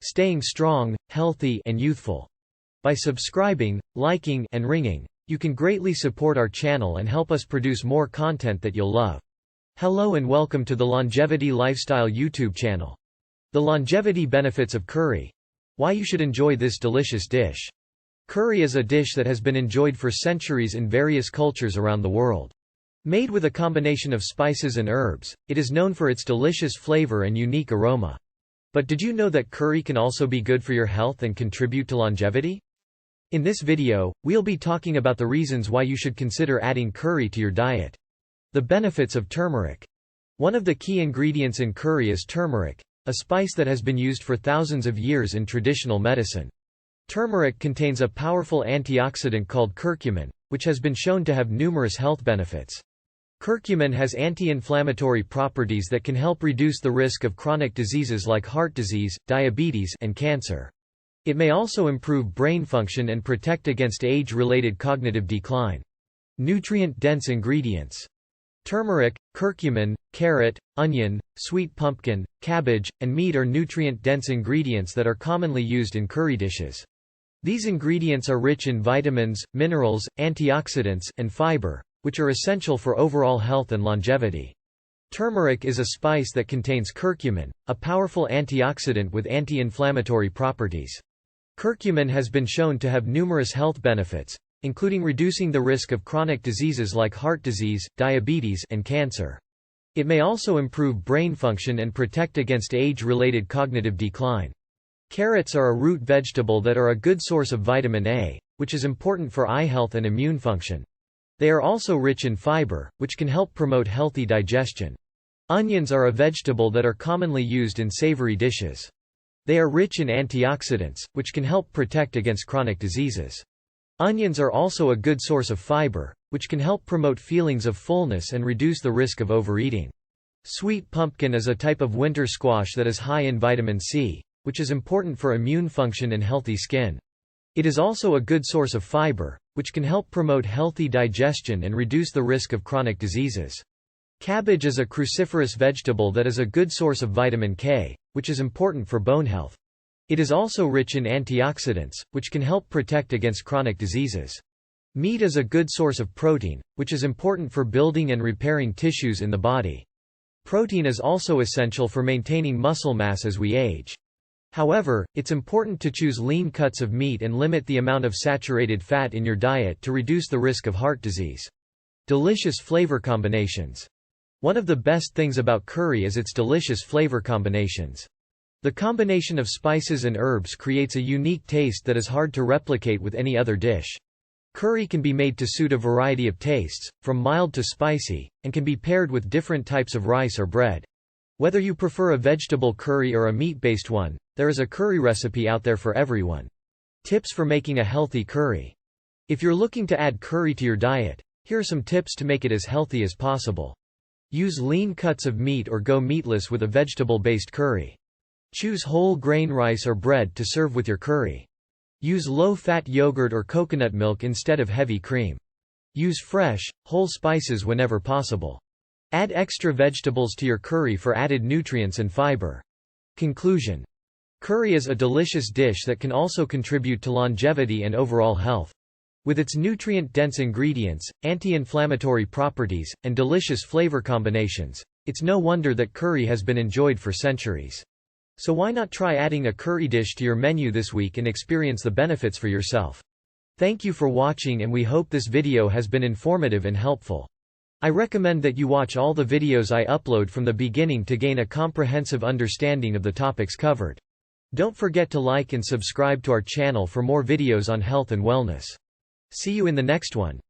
staying strong, healthy, and youthful. By subscribing, liking, and ringing, you can greatly support our channel and help us produce more content that you'll love. Hello and welcome to the Longevity Lifestyle YouTube channel. The longevity benefits of curry. Why you should enjoy this delicious dish. Curry is a dish that has been enjoyed for centuries in various cultures around the world. Made with a combination of spices and herbs, it is known for its delicious flavor and unique aroma. But did you know that curry can also be good for your health and contribute to longevity? In this video, we'll be talking about the reasons why you should consider adding curry to your diet. The benefits of turmeric. One of the key ingredients in curry is turmeric, a spice that has been used for thousands of years in traditional medicine. Turmeric contains a powerful antioxidant called curcumin, which has been shown to have numerous health benefits. Curcumin has anti-inflammatory properties that can help reduce the risk of chronic diseases like heart disease, diabetes, and cancer. It may also improve brain function and protect against age-related cognitive decline. Nutrient-dense ingredients. Turmeric, curcumin, carrot, onion, sweet pumpkin, cabbage, and meat are nutrient-dense ingredients that are commonly used in curry dishes. These ingredients are rich in vitamins, minerals, antioxidants, and fiber, which are essential for overall health and longevity. Turmeric is a spice that contains curcumin, a powerful antioxidant with anti-inflammatory properties. Curcumin has been shown to have numerous health benefits, including reducing the risk of chronic diseases like heart disease, diabetes, and cancer. It may also improve brain function and protect against age-related cognitive decline. Carrots are a root vegetable that are a good source of vitamin A, which is important for eye health and immune function. They are also rich in fiber, which can help promote healthy digestion. Onions are a vegetable that are commonly used in savory dishes. They are rich in antioxidants, which can help protect against chronic diseases. Onions are also a good source of fiber, which can help promote feelings of fullness and reduce the risk of overeating. Sweet pumpkin is a type of winter squash that is high in vitamin C, which is important for immune function and healthy skin. It is also a good source of fiber, which can help promote healthy digestion and reduce the risk of chronic diseases. Cabbage is a cruciferous vegetable that is a good source of vitamin K, which is important for bone health. It is also rich in antioxidants, which can help protect against chronic diseases. Meat is a good source of protein, which is important for building and repairing tissues in the body. Protein is also essential for maintaining muscle mass as we age. However, it's important to choose lean cuts of meat and limit the amount of saturated fat in your diet to reduce the risk of heart disease. Delicious flavor combinations. One of the best things about curry is its delicious flavor combinations. The combination of spices and herbs creates a unique taste that is hard to replicate with any other dish. Curry can be made to suit a variety of tastes, from mild to spicy, and can be paired with different types of rice or bread. Whether you prefer a vegetable curry or a meat-based one, there is a curry recipe out there for everyone. Tips for making a healthy curry. If you're looking to add curry to your diet, here are some tips to make it as healthy as possible. Use lean cuts of meat or go meatless with a vegetable-based curry. Choose whole grain rice or bread to serve with your curry. Use low-fat yogurt or coconut milk instead of heavy cream. Use fresh, whole spices whenever possible. Add extra vegetables to your curry for added nutrients and fiber. Conclusion. Curry is a delicious dish that can also contribute to longevity and overall health. With its nutrient-dense ingredients, anti-inflammatory properties, and delicious flavor combinations, it's no wonder that curry has been enjoyed for centuries. So why not try adding a curry dish to your menu this week and experience the benefits for yourself? Thank you for watching, and we hope this video has been informative and helpful. I recommend that you watch all the videos I upload from the beginning to gain a comprehensive understanding of the topics covered. Don't forget to like and subscribe to our channel for more videos on health and wellness. See you in the next one.